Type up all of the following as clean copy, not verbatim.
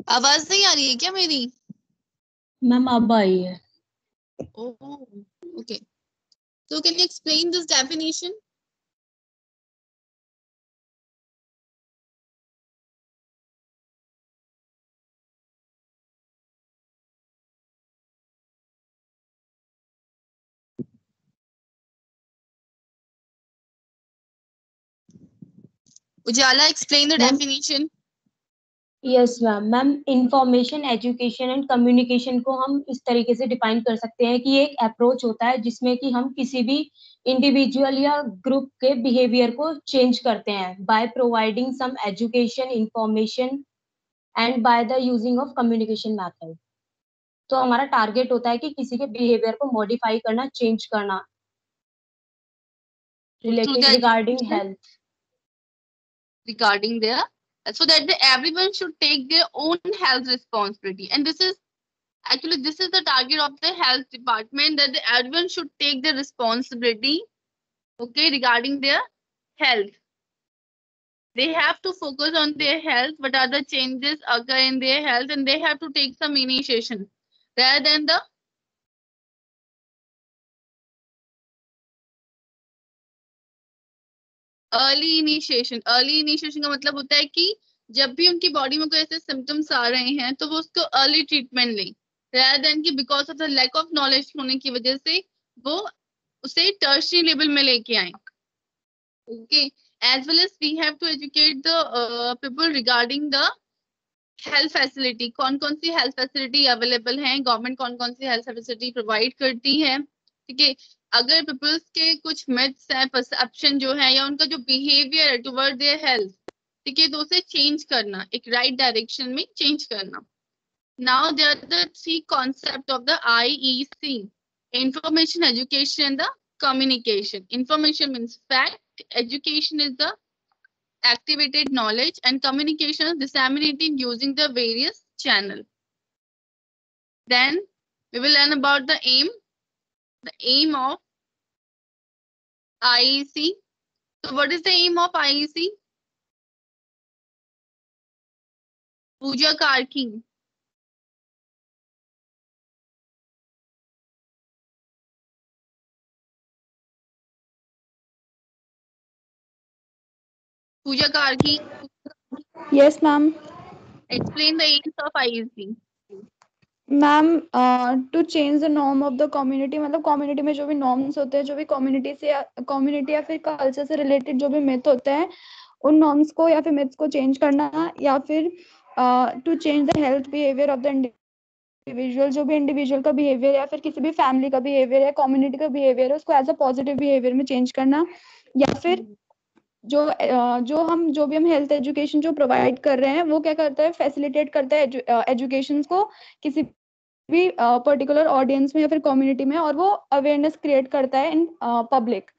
आवाज नहीं आ रही है क्या मेरी? मैम अब आई है। Oh, okay. So can you explain this definition? Ujala, explain the ma'am definition. Yes ma'am. Ma'am information education and communication को हम इस तरीके से डिफाइन कर सकते हैं कि एक अप्रोच होता है जिसमें कि हम किसी भी इंडिविजुअल या ग्रुप के बिहेवियर को चेंज करते हैं by providing some education information and by the using of communication method. तो हमारा टारगेट होता है कि किसी के बिहेवियर को मॉडिफाई करना, चेंज करना, Through the related regarding education health. regarding their, so that everyone should take their own health responsibility, and this is actually this is the target of the health department, that everyone should take the responsibility, okay, regarding their health. They have to focus on their health, what are the changes occur in their health, and they have to take some initiation rather than the early initiation का मतलब होता है कि जब भी उनकी body में कोई ऐसे सिम्टम्स आ रहे हैं तो वो उसको अर्ली ट्रीटमेंट लें, rather than कि because of the lack of knowledge होने की वजह से वो उसे टर्शरी लेवल में लेके आए। Okay, as well as we have to educate the people regarding the health facility, कौन कौन सी हेल्थ फैसिलिटी अवेलेबल है, गवर्नमेंट कौन कौन सी हेल्थ फैसिलिटी प्रोवाइड करती है। ठीक है, अगर पीपल्स के कुछ मिथ्स है, परसेप्शन जो है, या उनका जो बिहेवियर है टुवर्ड देयर हेल्थ, ठीक है, तो उसे चेंज करना, एक राइट डायरेक्शन में चेंज करना। Now there are the three concept of the IEC: information, education and the communication. Information means fact, education is the activated knowledge, and communication is disseminating using the various channel. Then we will learn about the aim of IEC. So what is the aim of IEC? Pooja Karki. Pooja Karki, Yes, ma'am. explain the aims of IEC. Ma'am to change the norm of the community, मतलब community में जो भी norms होते हैं, जो भी community या फिर कल्चर से रिलेटेड जो भी मिथ होते हैं, उन नॉर्म्स को या फिर मिथ्स को चेंज करना, या फिर to change the health behaviour of the individual, जो भी इंडिविजुअल का बिहेवियर या फिर किसी भी फैमिली का बिहेवियर या कम्युनिटी का बिहेवियर है, उसको एज अ पॉजिटिव बिहेवियर में चेंज करना। या फिर जो भी हम हेल्थ एजुकेशन जो प्रोवाइड कर रहे हैं, वो क्या करता है, फैसिलिटेट करता है एजुकेशन को किसी भी पर्टिकुलर ऑडियंस में या फिर कम्युनिटी में, और वो अवेयरनेस क्रिएट करता है in public.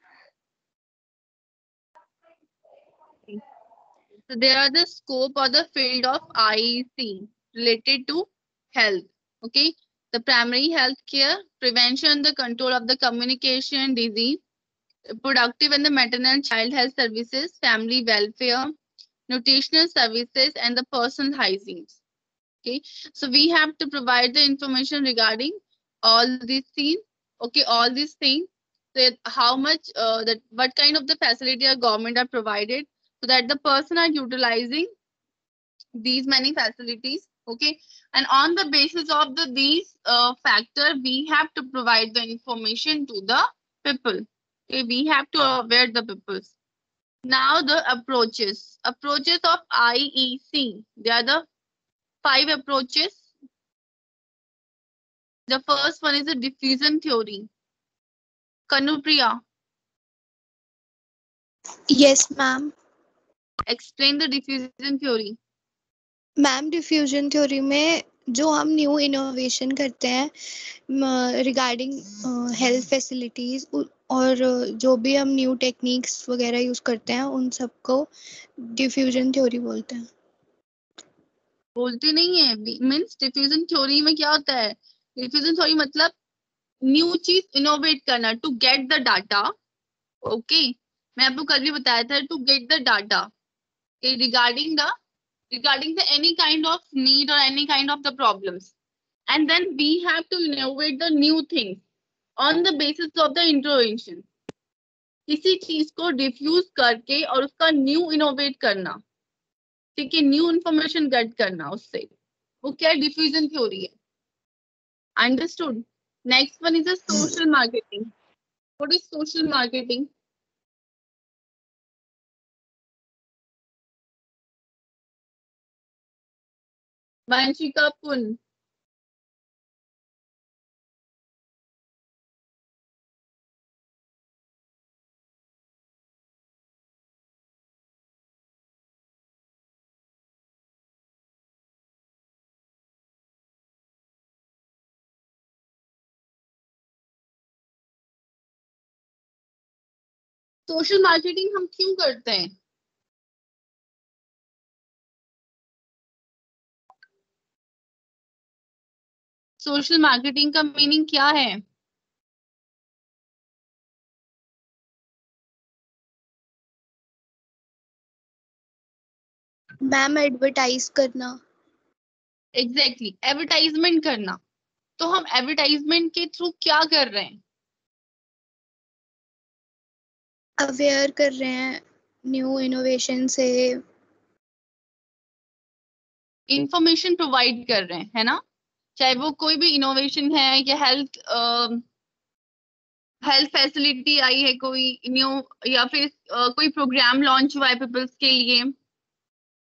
So there are the scope or the field of IEC related to health. Okay, the primary health care, prevention, the control of the communication disease, productive and the maternal child health services, family welfare, nutritional services, and the personal hygiene. Okay, so we have to provide the information regarding all these things. Okay, all these things, that how much that what kind of the facility our government are provided, so that the person are utilizing these many facilities. Okay, and on the basis of these factor, we have to provide the information to the people. Okay, we have to aware the people. Now the approaches of IEC, they are the 5 approaches. The first one is the diffusion theory. Kanupriya, Yes, ma'am. explain the diffusion theory. Ma'am diffusion theory में जो हम new innovation करते हैं regarding health facilities, और जो भी हम new techniques वगैरह यूज करते हैं, उन सबको डिफ्यूजन थ्योरी बोलते हैं। बोलते नहीं है, मीन्स डिफ्यूजन थ्योरी में क्या होता है? डिफ्यूजन थ्योरी मतलब न्यू चीज इनोवेट करना, to get the data. Okay, मैं आपको कल भी बताया था, to get the data regarding the regarding the any kind of need or any kind of the problems. And then we have to innovate the new things on the basis of the intervention. किसी चीज को diffuse करके और उसका new innovate करना, ठीक है, new information gate करना उससे, वो क्या डिफ्यूजन थ्योरी है. Understood. Next one is a social marketing. What is social marketing? Vanshika पुन. सोशल मार्केटिंग हम क्यों करते हैं? सोशल मार्केटिंग का मीनिंग क्या है? मैम एडवर्टाइज करना. एग्जैक्टली, एडवर्टाइजमेंट करना. तो हम एडवर्टाइजमेंट के थ्रू क्या कर रहे हैं? अवेयर कर रहे हैं न्यू इनोवेशन से. इंफॉर्मेशन प्रोवाइड कर रहे हैं, है ना? चाहे वो कोई भी इनोवेशन है या हेल्थ हेल्थ फैसिलिटी आई है कोई न्यू, या फिर कोई प्रोग्राम लॉन्च हुआ है पीपल्स के लिए,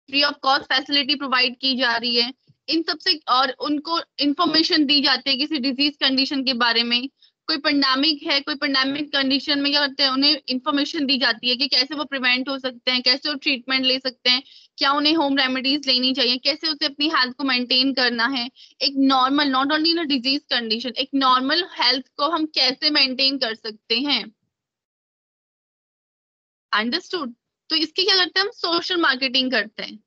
free of cost facility provide की जा रही है, इन सब से, और उनको इंफॉर्मेशन दी जाती है किसी डिजीज कंडीशन के बारे में. कोई पेंडेमिक है, कोई पेंडेमिक कंडीशन में क्या करते हैं, उन्हें इंफॉर्मेशन दी जाती है कि कैसे वो प्रिवेंट हो सकते हैं, कैसे वो ट्रीटमेंट ले सकते हैं, क्या उन्हें होम रेमेडीज लेनी चाहिए, कैसे उसे अपनी हेल्थ को मेंटेन करना है. एक normal, not only in disease condition, एक नॉर्मल हेल्थ को हम कैसे मेंटेन कर सकते हैं. अंडरस्टूड. तो इसकी क्या करते हैं हम? सोशल मार्केटिंग करते हैं.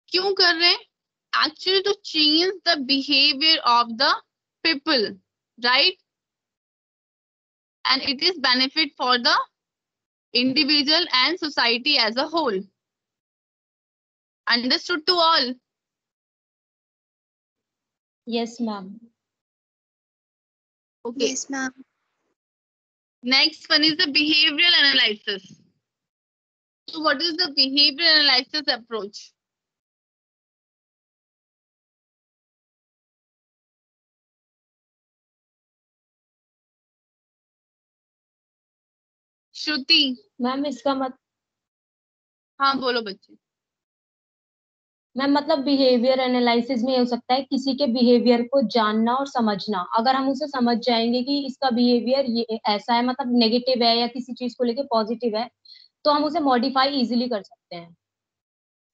क्यों कर रहे हैं? Actually to change the behaviour of the people, right? And it is benefit for the individual and society as a whole. Understood to all? Yes, ma'am. Okay. Yes, ma'am. Next one is the behavioral analysis. So what is the behavioral analysis approach? Shruti. Ma'am इसका हाँ बोलो बच्चे. Ma'am मतलब behaviour analysis में ये हो सकता है किसी के बिहेवियर को जानना और समझना. अगर हम उसे समझ जाएंगे कि इसका बिहेवियर ये ऐसा है, मतलब नेगेटिव है या किसी चीज को लेके पॉजिटिव है, तो हम उसे मॉडिफाई इजीली कर सकते हैं.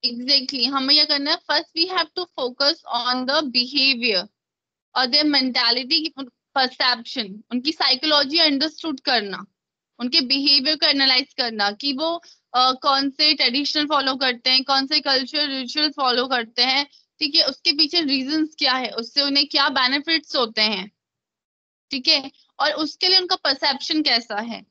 एग्जैक्टली, हमें क्या करना है? First we have to focus on the behaviour और देयर मेंटालिटी, परसेप्शन, उनकी साइकोलॉजी अंडरस्टूड करना, उनके बिहेवियर को एनालाइज करना कि वो कौन से ट्रेडिशनल फॉलो करते हैं, कौन से कल्चर रिचुअल फॉलो करते हैं, ठीक है, उसके पीछे रीजंस क्या है, उससे उन्हें क्या बेनिफिट्स होते हैं, ठीक है, और उसके लिए उनका परसेप्शन कैसा है.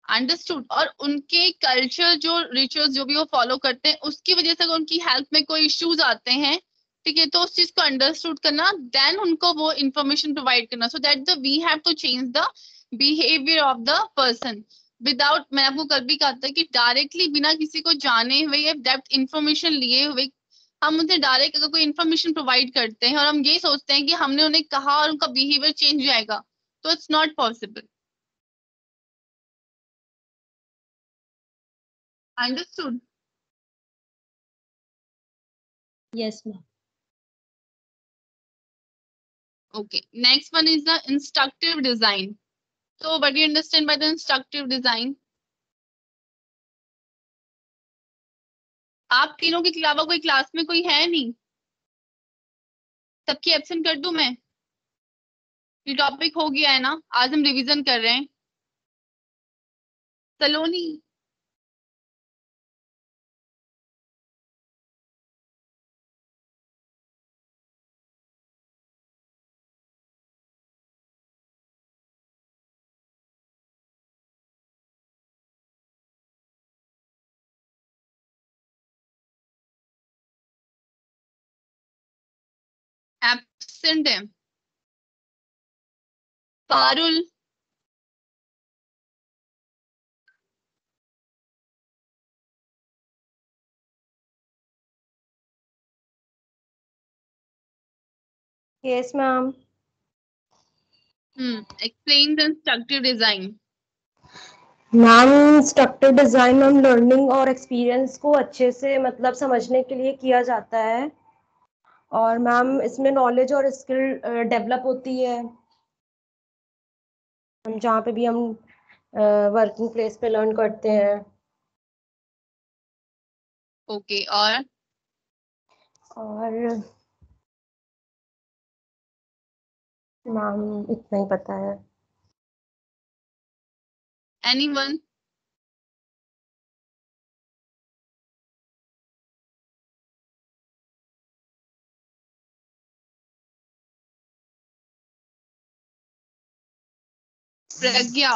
अंडरस्टूड. और उनके कल्चर जो रिचुअल्स जो भी वो फॉलो करते हैं उसकी वजह से अगर उनकी हेल्थ में कोई इश्यूज आते हैं, ठीक है, तो उस चीज को अंडरस्टूड करना, देन उनको वो इंफॉर्मेशन प्रोवाइड करना, so that the we have to change the behaviour of the person without, मैंने आपको कल भी कहा था कि डायरेक्टली बिना किसी को जाने हुए या डेप्थ इंफॉर्मेशन लिए हुए हम उनसे डायरेक्ट अगर कोई इंफॉर्मेशन प्रोवाइड करते हैं और हम ये सोचते हैं कि हमने उन्हें कहा और उनका बिहेवियर चेंज हो जाएगा, तो it's not possible. Understood. Yes ma'am. Okay, next one is the instructive design. So what do you understand by the instructive design? आप तीनों के अलावा कोई क्लास में कोई है नहीं? सबकी एब्सेंट कर दूं मैं? ये टॉपिक हो गया है ना, आज हम रिवीजन कर रहे हैं. सलोनी. एब्सेंट है। Parul, Yes, ma'am. explain the structure design. Ma'am structure design ma'am learning और एक्सपीरियंस को अच्छे से मतलब समझने के लिए किया जाता है और मैम इसमें नॉलेज और स्किल डेवलप होती है हम जहाँ पे भी हम वर्किंग प्लेस पे लर्न करते हैं। ओके, और मैम इतना ही पता है। एनीवन? प्रज्ञा,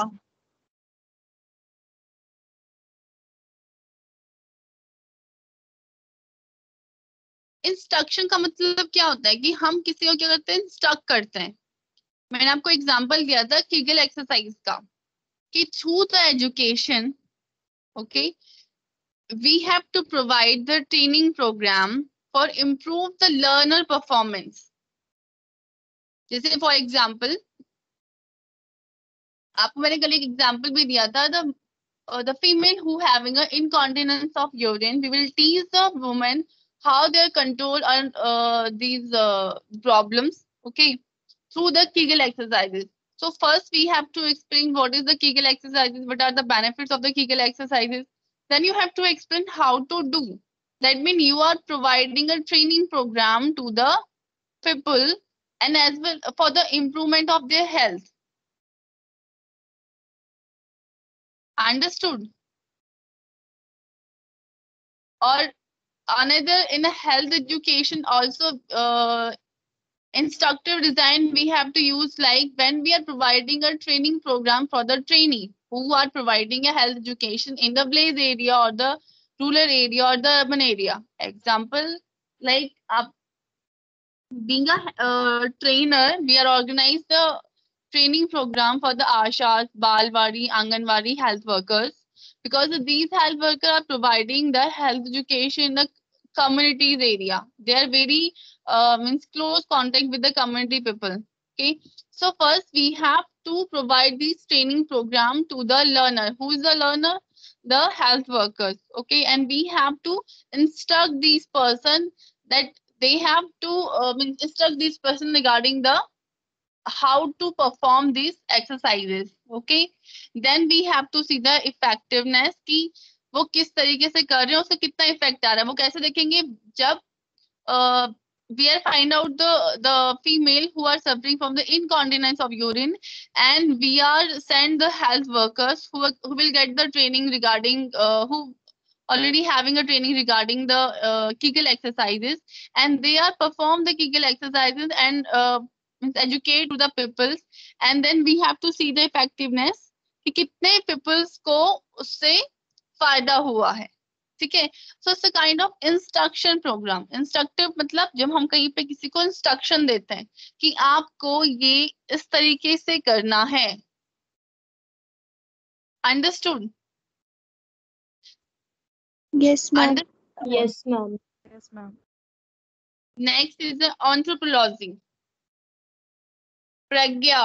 इंस्ट्रक्शन का मतलब क्या होता है कि हम किसी को क्या करते हैं, इंस्ट्रक्ट करते हैं। मैंने आपको एग्जांपल दिया था कीगल एक्सरसाइज का कि through the education, okay, we have to provide the training programme for improve the learner performance. जैसे फॉर एग्जाम्पल, आपको मैंने कल एक एग्जाम्पल भी दिया था, the female who having an incontinence of urine, we will teach the woman how they control these problems, okay, through the Kegel exercises. So first we have to explain what is the Kegel exercises, what are the benefits of the Kegel exercises. Then you have to explain how to do. That means you are providing a training program to the people and as well for the improvement of their health. Understood? Or another, in a health education also, instructive design we have to use, like when we are providing a training program for the trainee who are providing a health education in the village area or the rural area or the urban area. Example, like being a trainer, we are organized the training program for the ashas, balwadi, anganwadi health workers, because these health workers are providing the health education in the communities area. They are very means close contact with the community people. Okay, so first we have to provide this training program to the learner. Who is the learner? The health workers. Okay, and we have to instruct these person that they have to instruct this person regarding the how to perform these exercises. Okay, then we have to see the effectiveness कि वो किस तरीके से कर रहे हैं, उससे कितना इफेक्ट आ रहा है। वो कैसे देखेंगे? जब we are find out the female who are suffering from the incontinence of urine, and we are send the health workers who will get the training regarding who already having a training regarding the Kegel exercises, and they are perform the Kegel exercises and educate to the people, and then we have to see the effectiveness कि कितने peoples को उससे फायदा हुआ है। ठीक है, so it's a kind of instruction programme. Instructive मतलब जब हम कहीं पे किसी को इंस्ट्रक्शन देते हैं कि आपको ये इस तरीके से करना है। Understood? Yes, ma'am. Yes, ma'am. Yes, ma'am. Next is anthropology. Pragya,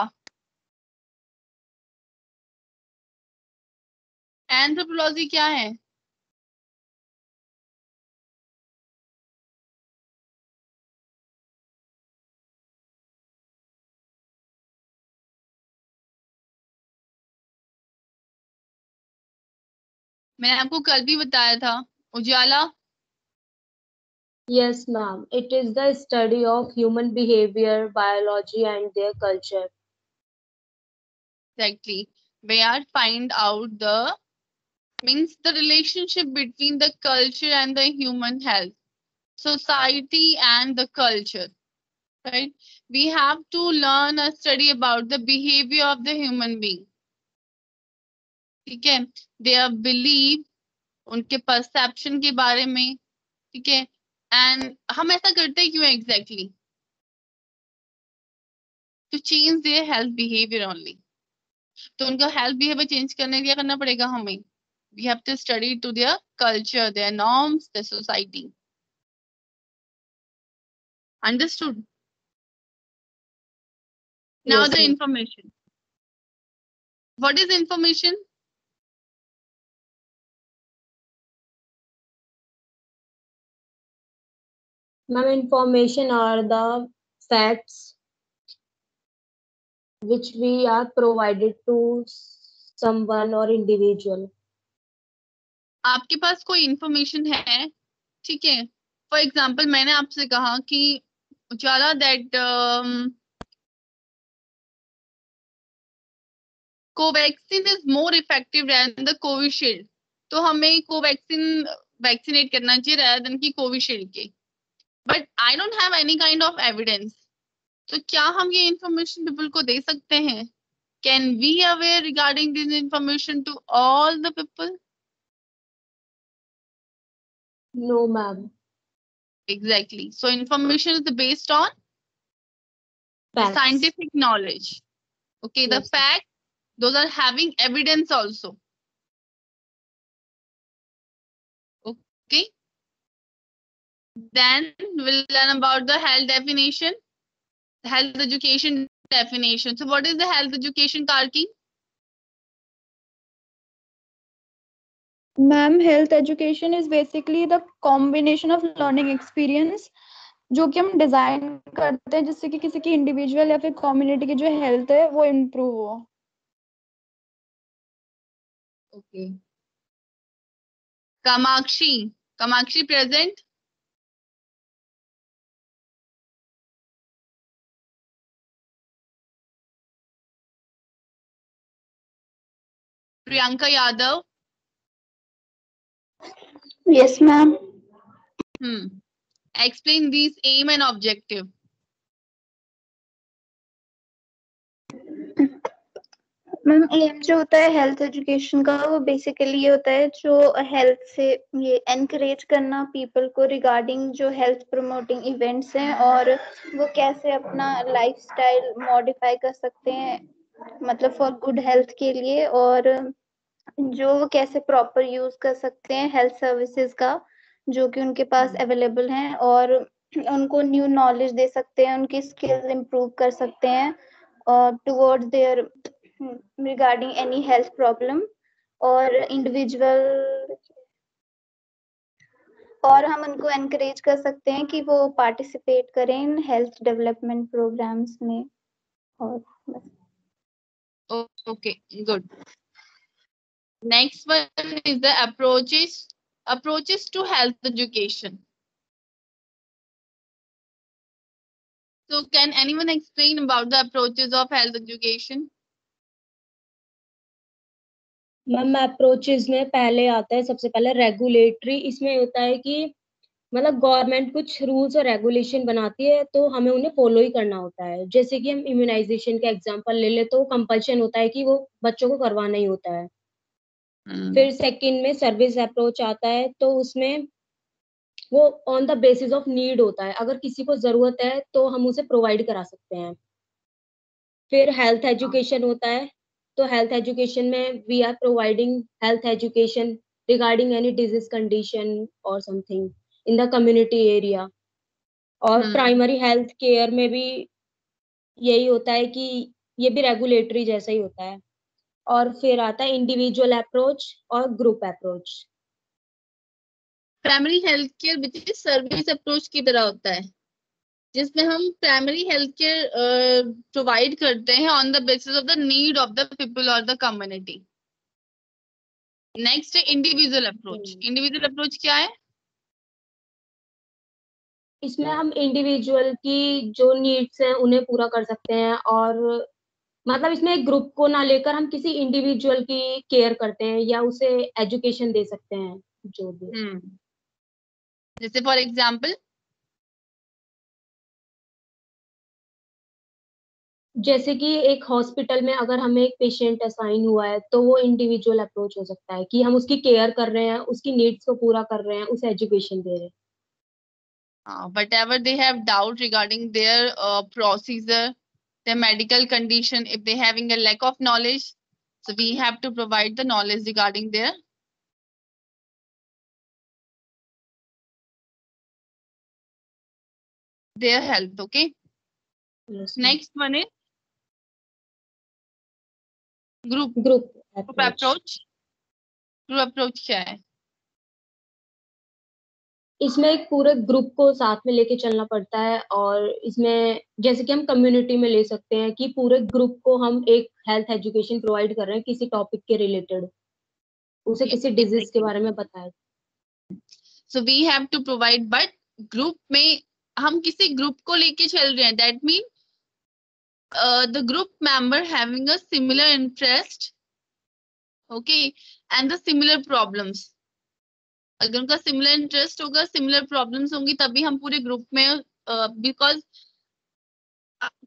anthropology क्या है? मैंने आपको कल भी बताया था। उजाला? Yes, ma'am. It is the study of human behavior, biology, and their culture. Exactly. We are find out the means the relationship between the culture and the human health, society and the culture, right? We have to learn a study about the behavior of the human being. ठीक है, their belief, उनके perception के बारे में। ठीक है, and हम ऐसा करते क्यों exactly? to change their health behavior only. तो उनका हेल्थ बिहेवियर चेंज करने के लिए करना पड़ेगा हमें. We have to study to their culture, their norms, their society. Understood? Now Yes, the ma'am. information. What is information? Ma'am, information are the facts which we are provided to someone or individual. आपके पास कोई information है, ठीक है. For example मैंने आपसे कहा कि Ujala that Covaxin is more effective than the Covishield. तो हमें कोवैक्सीन वैक्सीनेट करना चाहिए rather than की कोविशील्ड के. But I don't have any kind of evidence. तो क्या हम ये इंफॉर्मेशन पीपल को दे सकते हैं? Can we aware regarding this information to all the people? No, ma'am. Exactly. So information is based on Facts. scientific knowledge. Okay, the Yes. fact, those are having evidence also. Okay. Then we'll learn about the health definition, health education definition. So what is the health education, Karki? Ma'am health education is basically the combination of learning experience जो कि हम design करते हैं जिससे कि किसी की individual या फिर कम्युनिटी की जो हेल्थ है वो इम्प्रूव हो. Okay. Kamakshi present. Priyanka Yadav. Yes, ma'am. Explain these aim and objective. Ma'am aim जो होता है हेल्थ एजुकेशन का वो बेसिकली ये होता है जो हेल्थ से ये एनकरेज करना पीपल को रिगार्डिंग जो हेल्थ प्रमोटिंग इवेंट्स हैं और वो कैसे अपना लाइफस्टाइल मॉडिफाई कर सकते हैं मतलब फॉर गुड हेल्थ के लिए और जो वो कैसे प्रॉपर यूज कर सकते हैं हेल्थ सर्विसेज का जो कि उनके पास अवेलेबल हैं और उनको न्यू नॉलेज दे सकते हैं उनकी स्किल्स इम्प्रूव कर सकते हैं और towards their regarding any health problem और individual और हम उनको encourage कर सकते हैं कि वो participate करें health development programs में और बस. Okay, good. Next one is the approaches to health education. So can anyone explain about the approaches of health education? Ma'am approaches में पहले आता है सबसे पहले रेगुलेटरी. इसमें होता है कि मतलब गवर्नमेंट कुछ रूल्स और रेगुलेशन बनाती है तो हमें उन्हें फॉलो ही करना होता है. जैसे कि हम इम्यूनाइजेशन का एग्जांपल ले ले तो कंपल्शन होता है कि वो बच्चों को करवाना ही होता है. फिर सेकंड में सर्विस अप्रोच आता है तो उसमें वो on the basis of need होता है. अगर किसी को जरूरत है तो हम उसे प्रोवाइड करा सकते हैं. फिर हेल्थ एजुकेशन होता है तो हेल्थ एजुकेशन में we are providing health education regarding any disease condition और something in the community area. और प्राइमरी हेल्थ केयर में भी यही होता है कि ये भी रेगुलेटरी जैसा ही होता है. और फिर आता है इंडिविजुअल अप्रोच और group approach. Primary health care which is service approach की तरह होता है जिसमें हम प्राइमरी हेल्थ केयर प्रोवाइड करते हैं on the basis of the need of the people और द कम्युनिटी. नेक्स्ट है इंडिविजुअल अप्रोच. इंडिविजुअल अप्रोच क्या है? इसमें हम इंडिविजुअल की जो नीड्स हैं उन्हें पूरा कर सकते हैं और मतलब इसमें एक ग्रुप को ना लेकर हम किसी इंडिविजुअल की केयर करते हैं या उसे एजुकेशन दे सकते हैं जो भी. जैसे फॉर एग्जांपल जैसे कि एक हॉस्पिटल में अगर हमें एक पेशेंट असाइन हुआ है तो वो इंडिविजुअल अप्रोच हो सकता है कि हम उसकी केयर कर रहे हैं, उसकी नीड्स को पूरा कर रहे हैं, उसे एजुकेशन दे रहे हैं. whatever they have doubt regarding their procedure, their medical condition, if they having a lack of knowledge. So we have to provide the knowledge regarding their health. Okay. Yes, Next one is group approach. Group approach क्या है? इसमें एक पूरे group को साथ में लेके चलना पड़ता है, और इसमें जैसे कि हम कम्युनिटी में ले सकते हैं कि पूरे ग्रुप को हम एक हेल्थ एजुकेशन प्रोवाइड कर रहे हैं किसी टॉपिक के रिलेटेड, उसे किसी डिजीज के बारे में बताए. So we have to provide, but group में हम किसी ग्रुप को लेके चल रहे हैं, that mean the group member having a similar interest, okay, and the similar problems. अगर उनका सिमिलर इंटरेस्ट होगा, सिमिलर प्रॉब्लम्स होंगी, तभी हम पूरे ग्रुप में बिकॉज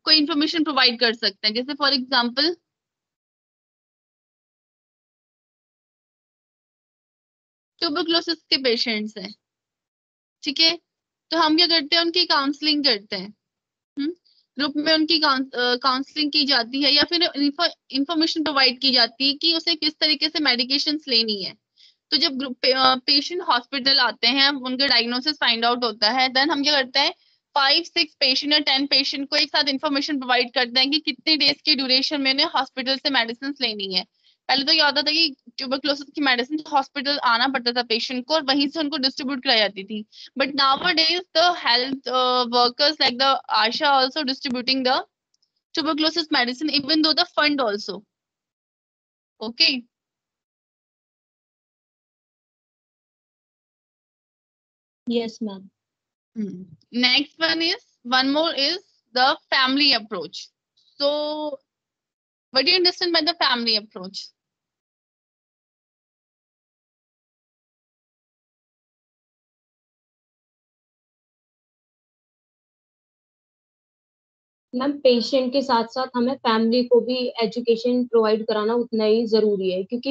कोई इंफॉर्मेशन प्रोवाइड कर सकते हैं. जैसे फॉर एग्जांपल ट्यूबरकुलोसिस के पेशेंट्स हैं, ठीक है, तो हम क्या करते हैं, उनकी काउंसलिंग करते हैं. ग्रुप में उनकी काउंसलिंग की जाती है, या फिर इंफॉर्मेशन प्रोवाइड की जाती है कि उसे किस तरीके से मेडिकेशंस लेनी है. तो जब पेशेंट हॉस्पिटल आते हैं, उनका डायग्नोसिस फाइंड आउट होता है, देन हम क्या करते हैं, 5-6 पेशेंट या 10 पेशेंट को एक साथ इंफॉर्मेशन प्रोवाइड करते हैं कि कितने डेज की ड्यूरेशन में उन्हें हॉस्पिटल से मेडिसिन लेनी है. पहले तो क्या होता था कि ट्यूबरकुलोसिस की मेडिसिन हॉस्पिटल आना पड़ता था पेशेंट को, और वहीं से उनको डिस्ट्रीब्यूट कराई जाती थी. But nowadays the health workers like the Asha also distributing the tuberculosis medicine, even though the fund also. Okay. Yes, ma'am. Next one more is the family approach. So what do you understand by the family approach? Ma'am patient के साथ साथ हमें family को भी education provide कराना उतना ही जरूरी है, क्योंकि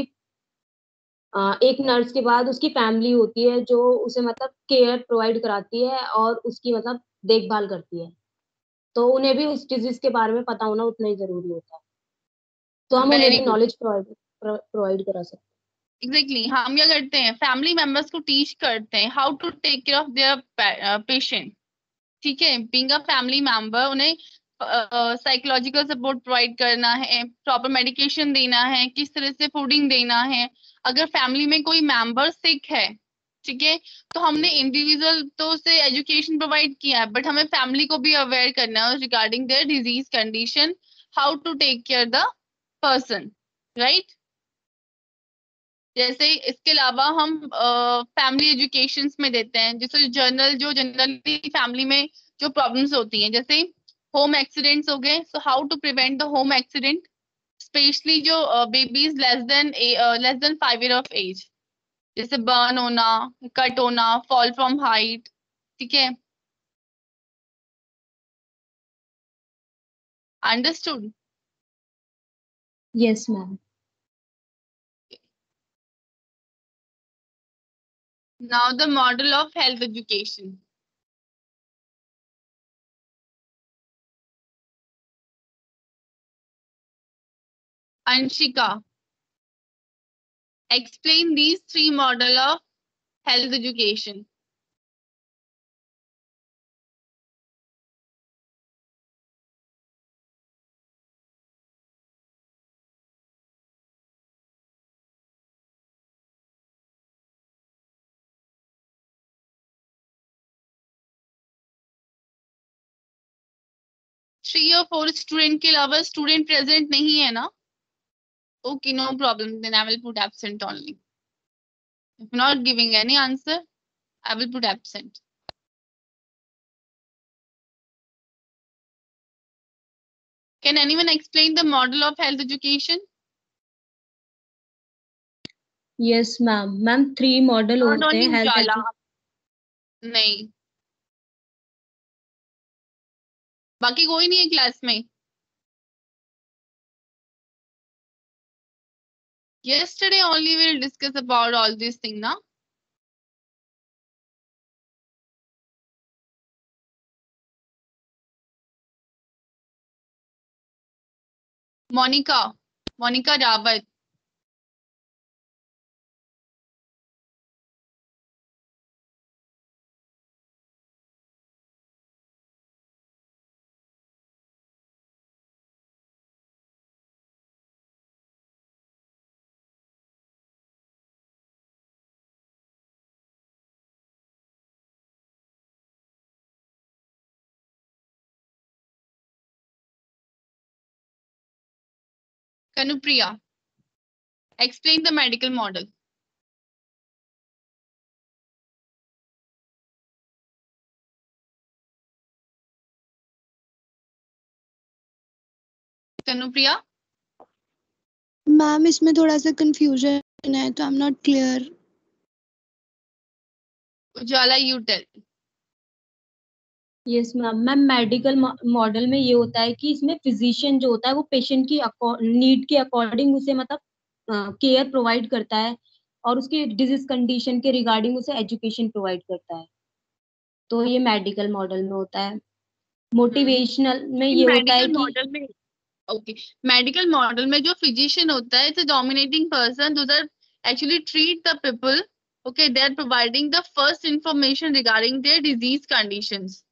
एक नर्स के बाद उसकी फैमिली होती है जो उसे मतलब केयर प्रोवाइड कराती है और उसकी मतलब देखभाल करती है, तो उन्हें भी उस डिजीज के बारे में पता होना उतना ही जरूरी होता है, तो हम उन्हें भी नॉलेज प्रोवाइड करा सकते हैं. एग्जैक्टली हम क्या करते हैं, फैमिली मेंबर्स को टीच करते हैं how to take care of their patient. ठीक है, बीइंग अ फैमिली मेंबर उन्हें साइकोलॉजिकल सपोर्ट प्रोवाइड करना है, प्रॉपर मेडिकेशन देना है, किस तरह से फूडिंग देना है. अगर फैमिली में कोई मेंबर सिक है, ठीक है, तो हमने इंडिविजुअल तो उसे एजुकेशन प्रोवाइड किया है, बट हमें फैमिली को भी अवेयर करना है regarding their disease condition, how to take care the person, right. जैसे इसके अलावा हम फैमिली एजुकेशंस में देते हैं, जैसे जनरली फैमिली में जो प्रॉब्लम्स होती हैं, जैसे होम एक्सीडेंट्स हो गए, so how to prevent the home accident, specially जो babies less than 5 year of age, जैसे बर्न होना, कट होना, फॉल फ्रॉम हाइट. ठीक है, understood? Yes ma'am. Now the model of health education. Anshika, explain these 3 model of health education. Three और 4 student के अलावा student present नहीं है ना? Okay, no problem. Then I will put absent only. If not giving any answer, I will put absent. Can anyone explain the model of health education? Yes ma'am. Ma'am 3 model होते हैं health. नहीं, बाकी कोई नहीं है class में? Yesterday only we'll discuss about all these things, na? Monika Rawat. Kanupriya, explain the medical model. Kanupriya, ma'am इसमें थोड़ा सा कंफ्यूजन है तो I am not clear. Ujala, you tell. Yes ma'am. Ma'am medical model में ये होता है कि इसमें फिजिशियन जो होता है वो पेशेंट की नीड के अकॉर्डिंग उसे मतलब केयर प्रोवाइड करता है और उसकी डिजीज कंडीशन के रिगार्डिंग उसे एजुकेशन प्रोवाइड करता है। तो ये मेडिकल मॉडल में होता है। मोटिवेशनल में ये होता है मेडिकल कि मॉडल में ओके, मेडिकल मॉडल में जो फिजिशियन होता है, it's a dominating person those are actually treat the people, okay, they are providing the first information regarding their disease conditions,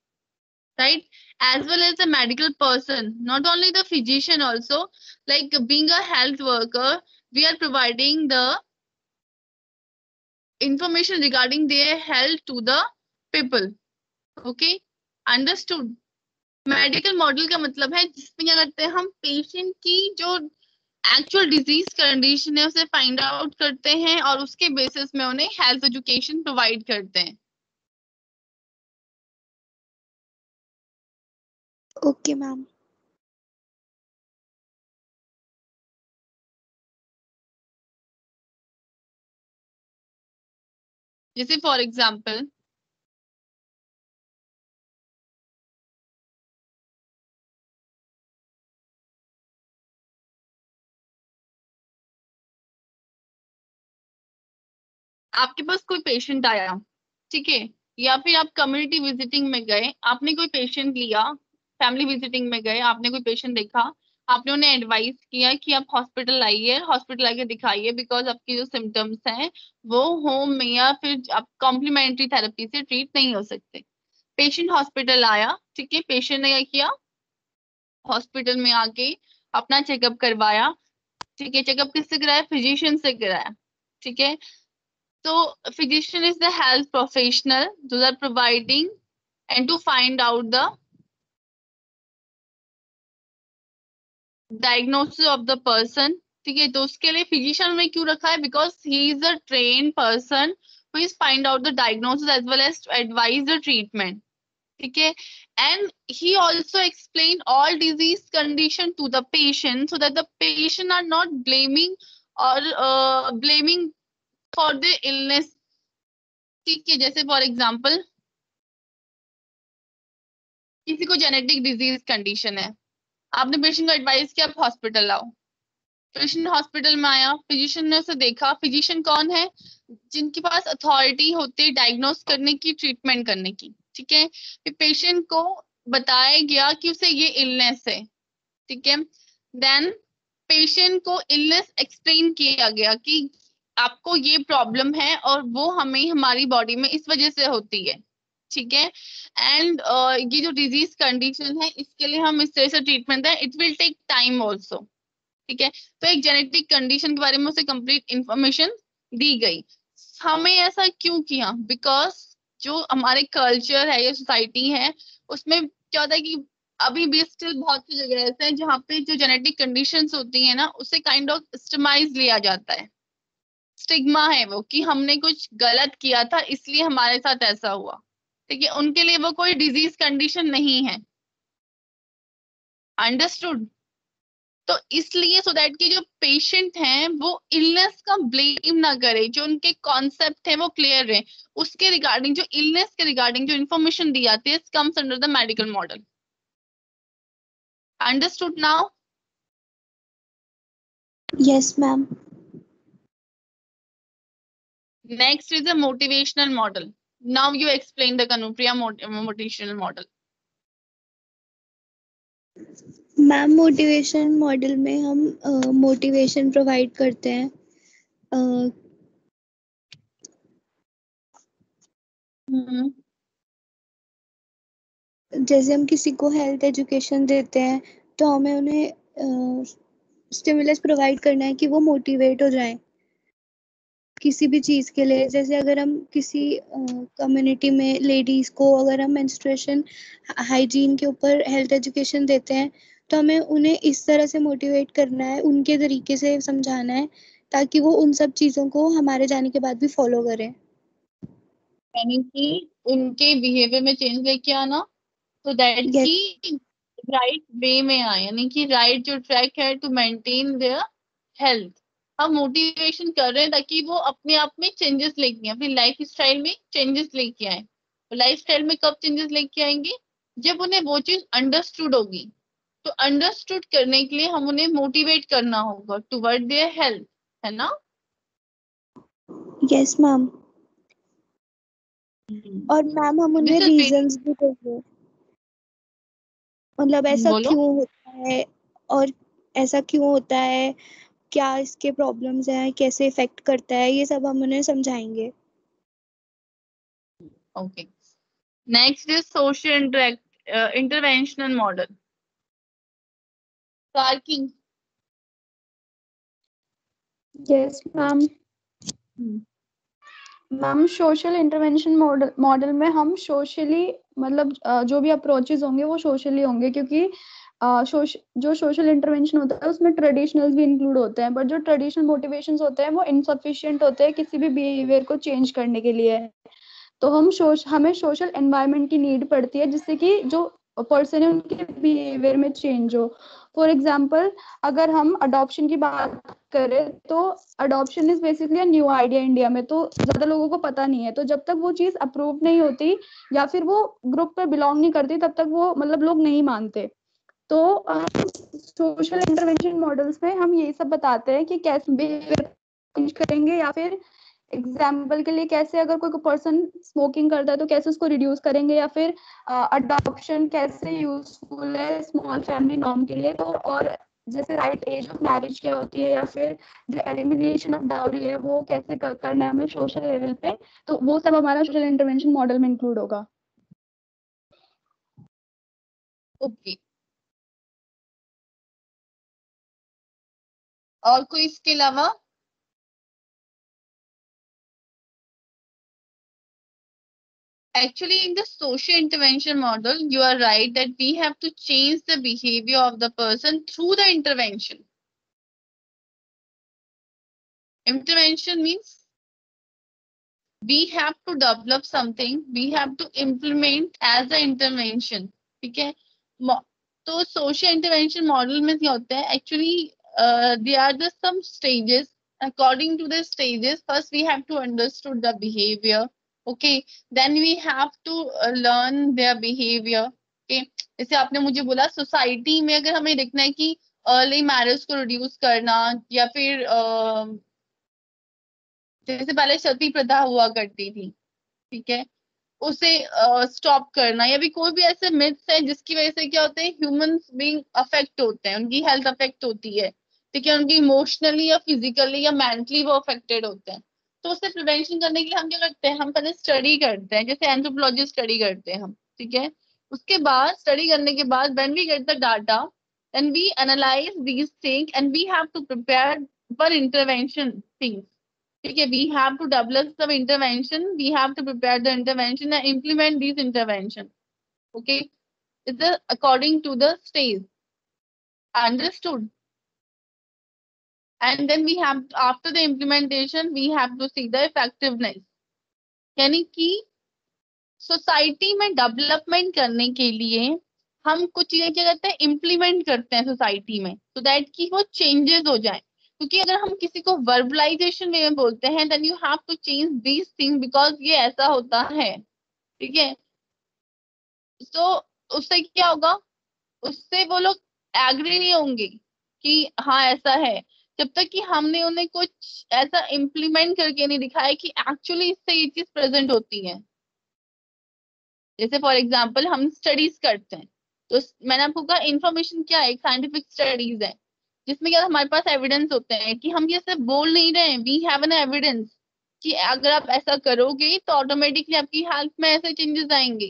right? As well as the medical person, not only the physician also, like being a health worker, we are providing the information regarding their health to the people, okay? Understood? Medical model का मतलब है जिसमें क्या करते हैं, हम patient की जो एक्चुअल डिजीज कंडीशन है उसे फाइंड आउट करते हैं और उसके बेसिस में उन्हें हेल्थ एजुकेशन प्रोवाइड करते हैं। Okay ma'am. जैसे फॉर एग्जांपल आपके पास कोई पेशेंट आया, ठीक है, या फिर आप कम्युनिटी विजिटिंग में गए, आपने कोई पेशेंट लिया, फैमिली विजिटिंग में गए, आपने कोई पेशेंट देखा, आपने उन्हें एडवाइस किया कि आप हॉस्पिटल आइए, हॉस्पिटल आके दिखाइए, बिकॉज आपकी जो सिम्टम्स हैं वो होम में या फिर आप कॉम्प्लीमेंट्री थेरेपी से ट्रीट नहीं हो सकते। पेशेंट हॉस्पिटल आया, ठीक है, पेशेंट ने क्या किया, हॉस्पिटल में आके अपना चेकअप करवाया, ठीक है, चेकअप किससे कराया, फिजिशियन से कराया, ठीक है। So physician is the health professional those are providing and to find out the diagnosis of the person, ठीक है। तो उसके लिए फिजिशियन में क्यों रखा है, because he is a train person who is find out the diagnosis as well as to advise the treatment, ठीक है। And he also explain all disease condition to the patient so that the patient are not blaming or blaming for the illness, ठीक है। जैसे for example किसी को genetic disease condition है, आपने patient को एडवाइस किया आप हॉस्पिटल लाओ, पेशेंट हॉस्पिटल में आया, फिजिशियन ने उसे देखा, फिजिशियन कौन है, जिनके पास अथॉरिटी होती है डायग्नोस करने की, ट्रीटमेंट करने की, ठीक है। फिर पेशेंट को बताया गया कि उसे ये इलनेस है, ठीक है। देन पेशेंट को इलनेस एक्सप्लेन किया गया कि आपको ये प्रॉब्लम है और वो हमें हमारी बॉडी में इस वजह से होती है, ठीक है। एंड ये जो डिजीज कंडीशन है इसके लिए हम इस तरह से ट्रीटमेंट दें, it will take time also, ठीक है। तो एक जेनेटिक कंडीशन के बारे में उसे कंप्लीट इंफॉर्मेशन दी गई। हमें ऐसा क्यों किया, बिकॉज जो हमारे कल्चर है या सोसाइटी है उसमें क्या होता है कि अभी भी स्टिल बहुत सी जगह ऐसे हैं जहाँ पे जो जेनेटिक कंडीशंस होती है ना उसे काइंड ऑफ स्टिमाइज लिया जाता है, स्टिग्मा है वो कि हमने कुछ गलत किया था इसलिए हमारे साथ ऐसा हुआ, ठीक है। उनके लिए वो कोई डिजीज कंडीशन नहीं है, अंडरस्टूड। तो इसलिए सो दैट कि जो पेशेंट हैं वो इलनेस का ब्लेम ना करे, जो उनके कॉन्सेप्ट है वो क्लियर रहे, उसके रिगार्डिंग जो इलनेस के रिगार्डिंग जो इन्फॉर्मेशन दी जाती है comes under the medical model, understood now? Yes ma'am. Next is a motivational model. Now you explain the Kanupriya motivational model. Ma'am motivation model में हम मोटिवेशन प्रोवाइड करते हैं। जैसे हम किसी को हेल्थ एजुकेशन देते हैं तो हमें उन्हें स्टिमुलस प्रोवाइड करना है कि वो मोटिवेट हो जाएं किसी भी चीज़ के लिए। जैसे अगर हम किसी कम्युनिटी में लेडीज़ को अगर हम मेंस्ट्रुएशन हाइजीन के ऊपर हेल्थ एजुकेशन देते हैं तो हमें उन्हें इस तरह से मोटिवेट करना है, उनके तरीके से समझाना है ताकि वो उन सब चीज़ों को हमारे जाने के बाद भी फॉलो करें। यानी कि उनके बिहेवियर में चेंज लेके आना तो दैट Yes. की राइट वे में आए, यानी कि राइट जो ट्रैक है टू मेंटेन देयर हेल्थ। हम मोटिवेशन कर रहे हैं ताकि वो अपने आप में चेंजेस लेके आए, अपनी लाइफ स्टाइल में चेंजेस लेके आए। लाइफ स्टाइल में कब चेंजेस लेके आएंगे? जब उन्हें वो चीज अंडरस्टूड होगी। तो अंडरस्टूड करने के लिए हम उन्हें मोटिवेट करना होगा टुवर्ड देयर हेल्थ, है ना? Yes ma'am. और मैम हम उन्हें दिस इज रीजंस भी देंगे, मतलब ऐसा बोलो। क्यों होता है और ऐसा क्यों होता है, क्या इसके प्रॉब्लम्स हैं, कैसे इफेक्ट करता है, ये सब हम उन्हें समझाएंगे। Okay, next is social interventional model. Parking. Yes ma'am. Ma'am social intervention model में हम सोशली मतलब जो भी अप्रोचेस होंगे वो सोशली होंगे, क्योंकि जो सोशल इंटरवेंशन होता है उसमें ट्रेडिशनल भी इंक्लूड होते हैं, बट जो ट्रेडिशनल मोटिवेशंस होते हैं वो इनसफिशिएंट होते हैं किसी भी बिहेवियर को चेंज करने के लिए। तो हमें सोशल एनवायरनमेंट की नीड पड़ती है जिससे कि जो पर्सन है उनके बिहेवियर में चेंज हो। फॉर एग्जाम्पल अगर हम अडॉप्शन की बात करें तो adoption is basically new idea India में, तो ज्यादा लोगों को पता नहीं है। तो जब तक वो चीज अप्रूव नहीं होती या फिर वो ग्रुप पे बिलोंग नहीं करती तब तक वो मतलब लोग नहीं मानते। तो सोशल इंटरवेंशन मॉडल्स में हम यही सब बताते हैं कि कैसे बिहेवियर चेंज करेंगे, या फिर एग्जाम्पल के लिए कैसे अगर कोई पर्सन स्मोकिंग करता है तो कैसे उसको रिड्यूस करेंगे, या फिर अडॉप्शन कैसे यूजफुल है स्मॉल फैमिली नॉर्म के लिए। तो और जैसे राइट एज ऑफ मैरिज क्या होती है, या फिर जो एलिमिनेशन ऑफ डाउरी है वो कैसे करना है हमें सोशल लेवल पे, तो वो सब हमारा सोशल इंटरवेंशन मॉडल में इंक्लूड होगा। ओके, और कोई इसके अलावा? Actually, in the social intervention model, you are right that we have to change the behavior of the person through the intervention. Intervention means we have to develop something, we have to implement as an intervention. ठीक है? तो social intervention model में क्या होता है? Actually, there are just some stages. According to the stages, first we have to understood the behavior. Okay, then we have to learn their behavior. Okay, जैसे आपने मुझे बोला सोसाइटी में अगर हमें देखना है कि अर्ली मैरिज को रिड्यूस करना, या फिर जैसे पहले सती प्रथा हुआ करती थी, ठीक है, उसे स्टॉप करना, या भी कोई भी ऐसे मिथ्स है जिसकी वजह से क्या होते हैं, ह्यूमंस बीइंग अफेक्ट होते हैं, उनकी हेल्थ अफेक्ट होती है, ठीक है, उनकी इमोशनली या फिजिकली या मेंटली वो अफेक्टेड होते हैं। तो उससे प्रिवेंशन करने के लिए हम क्या करते हैं, हम पहले स्टडी करते हैं, जैसे एंथ्रोपोलॉजी स्टडी करते हैं हम, ठीक है। उसके बाद स्टडी करने के बाद when we get the data then we analyse these thing and we have to prepare for intervention things. ठीक है, we have to develop some intervention, we have to prepare the intervention and implement these intervention. Okay, is the according to the stage. Understood? And then we have, after the implementation we have to see the effectiveness. यानी कि society में development करने के लिए हम कुछ चीजें क्या करते हैं, इम्प्लीमेंट करते हैं सोसाइटी में, सो दैट कि वो चेंजेस हो जाए। क्योंकि अगर हम किसी को वर्बलाइजेशन में बोलते हैं then you have to change these thing because ये ऐसा होता है, ठीक है। तो उससे क्या होगा, उससे वो लोग एग्री नहीं होंगे कि हाँ ऐसा है, जब तक कि हमने उन्हें कुछ ऐसा इम्प्लीमेंट करके नहीं दिखाया कि एक्चुअली इससे ये चीज प्रेजेंट होती है। जैसे फॉर एग्जाम्पल हम स्टडीज करते हैं, तो मैंने आपको कहा इंफॉर्मेशन क्या है, एक साइंटिफिक स्टडीज है जिसमें क्या हमारे पास एविडेंस होते हैं कि हम ये सब बोल नहीं रहे हैं, वी हैव एन एविडेंस कि अगर आप ऐसा करोगे तो ऑटोमेटिकली आपकी हेल्थ में ऐसे चेंजेस आएंगे।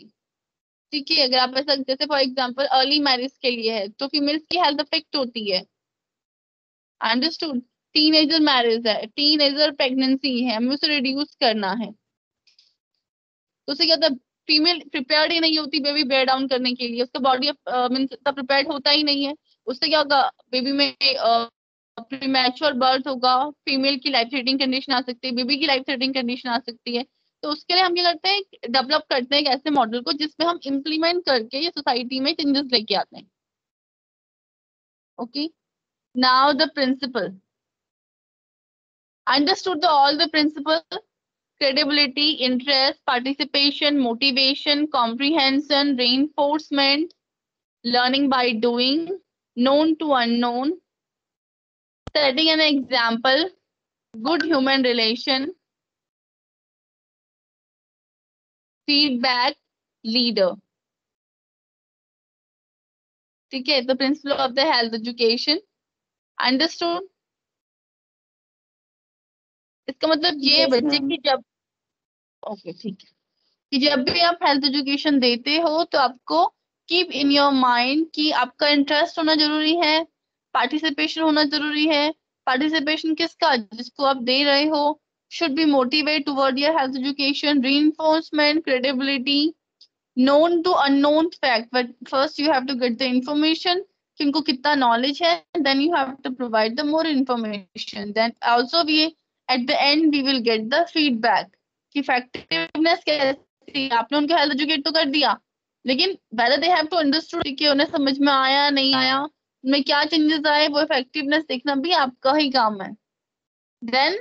ठीक है, अगर आप ऐसा, जैसे फॉर एग्जांपल अर्ली मैरिज के लिए है तो फीमेल्स की हेल्थ अफेक्ट होती है, अंडरस्टूड। टीनेजर मैरिज है, टीनेजर प्रेगनेंसी है, हमें उसे रिड्यूस करना है, तो उससे क्या होता है, फीमेल प्रिपेयर्ड ही नहीं होती बेबी बेयर डाउन करने के लिए, उसका बॉडी मीन्स इतना प्रिपेयर्ड होता ही नहीं है। उससे क्या होगा, बेबी में प्रीमैच्योर बर्थ होगा, फीमेल की लाइफ थ्रेटनिंग कंडीशन आ सकती है, बेबी की लाइफ थ्रेटनिंग कंडीशन आ सकती है। तो उसके लिए हम क्या करते हैं, डेवलप करते हैं एक ऐसे मॉडल को जिसमें हम इम्प्लीमेंट करके ये सोसाइटी में चेंजेस लेके आते हैं। Okay, now the principle, understood all the principle, credibility, interest, participation, motivation, comprehension, reinforcement, learning by doing, known to unknown, setting an example, good human relation, feedback, leader. ठीक है, तो principle of the health education, understood. इसका मतलब ये Yes, बच्चे ma'am. की जब, okay ठीक है, कि जब भी आप हेल्थ एजुकेशन देते हो तो आपको कीप इन योर माइंड कि आपका इंटरेस्ट होना जरूरी है, पार्टिसिपेशन होना जरूरी है। पार्टिसिपेशन किसका, जिसको आप दे रहे हो, should be motivate toward your health education, reinforcement, credibility, known to unknown fact, but first you have to get the information कि उनको कितना नॉलेज है, then you have to provide the more information, then also we at the end we will get the feedback कि effectiveness कैसी, आपने उनको health educate तो कर दिया, लेकिन whether they have to understood कि उन्हें समझ में आया नहीं आया, उनमें क्या चेंजेस आए, वो इफेक्टिवनेस देखना भी आपका ही काम है। Then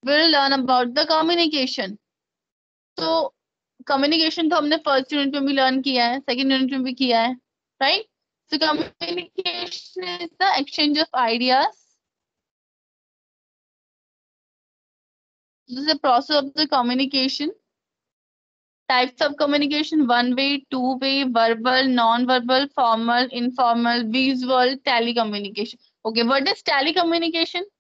will learn about the communication. तो कम्युनिकेशन तो हमने फर्स्ट यूनिट में भी लर्न किया है, सेकंड यूनिट में भी किया है, right. So communication is the exchange of ideas, this is the process of the communication. Types of communication: one way, two way, verbal, non-verbal, formal, informal, visual, telecommunication. Okay, what is telecommunication?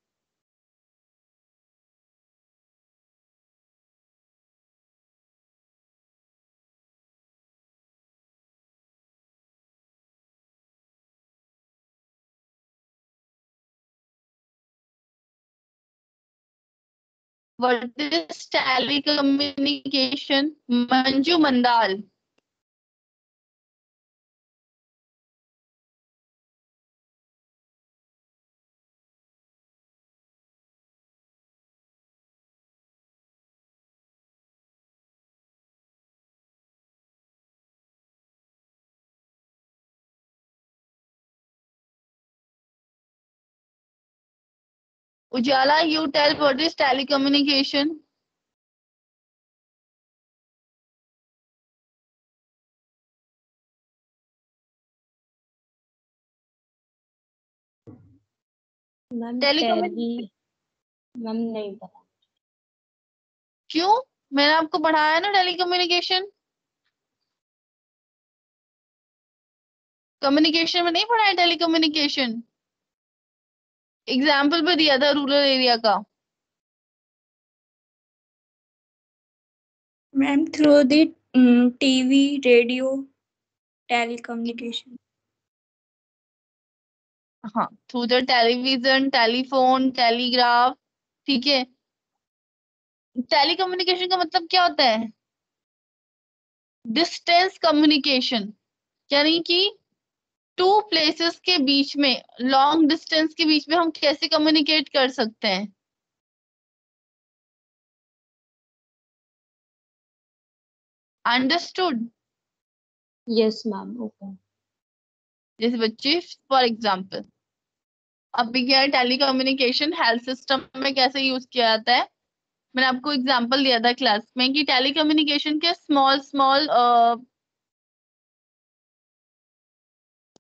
What is telecommunication? Manju Mandal. Ujala, you tell what is telecommunication? Ma'am Telecommunication ma'am नहीं पता। क्यों? मैंने आपको पढ़ाया ना telecommunication, communication में नहीं पढ़ाया टेलीकम्युनिकेशन, एग्जाम्पल भी दिया था रूरल एरिया का। Ma'am through the TV, radio, telecommunication. हाँ, through the television, telephone, telegraph. ठीक है, टेलीकम्युनिकेशन का मतलब क्या होता है, डिस्टेंस कम्युनिकेशन, यानी कि टू प्लेसेस के बीच में, लॉन्ग डिस्टेंस के बीच में हम कैसे कम्युनिकेट कर सकते हैं। अंडरस्टूड? Yes ma'am, okay. जैसे बच्चे फॉर एग्जाम्पल, अभी क्या है, टेलीकम्युनिकेशन हेल्थ सिस्टम में कैसे यूज किया जाता है, मैंने आपको एग्जांपल दिया था क्लास में कि टेलीकम्युनिकेशन के स्मॉल स्मॉल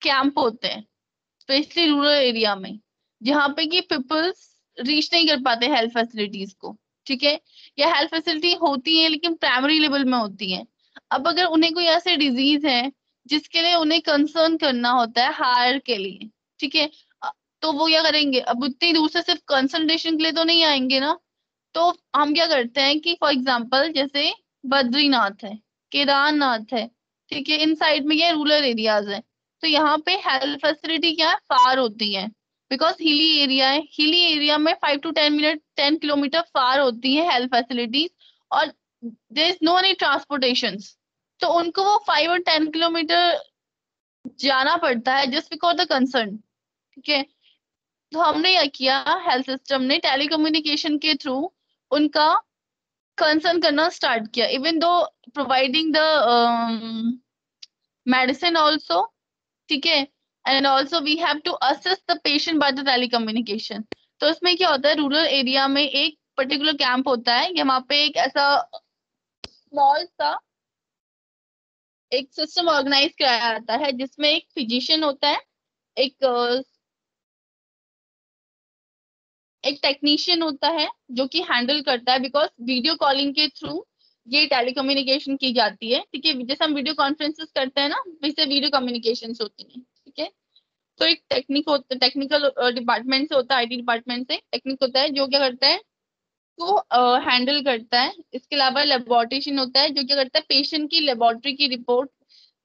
कैंप होते हैं, स्पेशली रूरल एरिया में, जहाँ पे कि पीपल्स रीच नहीं कर पाते हेल्थ फैसिलिटीज को। ठीक है, या हेल्थ फैसिलिटी होती है लेकिन प्राइमरी लेवल में होती है। अब अगर उन्हें कोई ऐसे डिजीज है जिसके लिए उन्हें कंसर्न करना होता है हायर के लिए, ठीक है। तो वो क्या करेंगे, अब उतनी दूर से सिर्फ कंसल्टेशन के लिए तो नहीं आएंगे ना। तो हम क्या करते हैं कि फॉर एग्जाम्पल जैसे बद्रीनाथ है, केदारनाथ है, ठीक है, इन साइड में ये रूरल एरियाज है, तो यहाँ पे हेल्थ फैसिलिटी क्या है, फार होती है, बिकॉज हिली एरिया है। हिली एरिया में 5 to 10 किलोमीटर फार होती है हेल्थ फैसिलिटीज, और there is no any transportation, तो उनको वो 5 और 10 किलोमीटर जाना पड़ता है जस्ट बिकॉज द कंसर्न, ठीक है। तो हमने क्या किया, हेल्थ सिस्टम ने टेलीकम्युनिकेशन के थ्रू उनका कंसर्न करना स्टार्ट किया, even though providing the medicine also, ठीक है, and also we have to assist the patient by the telecommunication. तो इसमें क्या होता है, रूरल एरिया में एक पर्टिकुलर कैंप होता है, यहाँ पे एक ऐसा स्मॉल सा एक सिस्टम ऑर्गेनाइज कराया जाता है, जिसमें एक फिजिशियन होता है, एक एक टेक्नीशियन होता है जो कि हैंडल करता है, बिकॉज वीडियो कॉलिंग के थ्रू ये टेलीकम्युनिकेशन की जाती है, ठीक है। जैसे हम वीडियो कॉन्फ्रेंसेस करते हैं ना, वैसे वीडियो कम्युनिकेशन होती है, ठीक है। तो एक टेक्निकल डिपार्टमेंट से होता है, आईटी डिपार्टमेंट से टेक्निक होता है जो क्या करता है, वो हैंडल करता है। इसके अलावा लेबोरेटरीशियन होता है जो क्या करता है, पेशेंट की लेबोरेटरी की रिपोर्ट,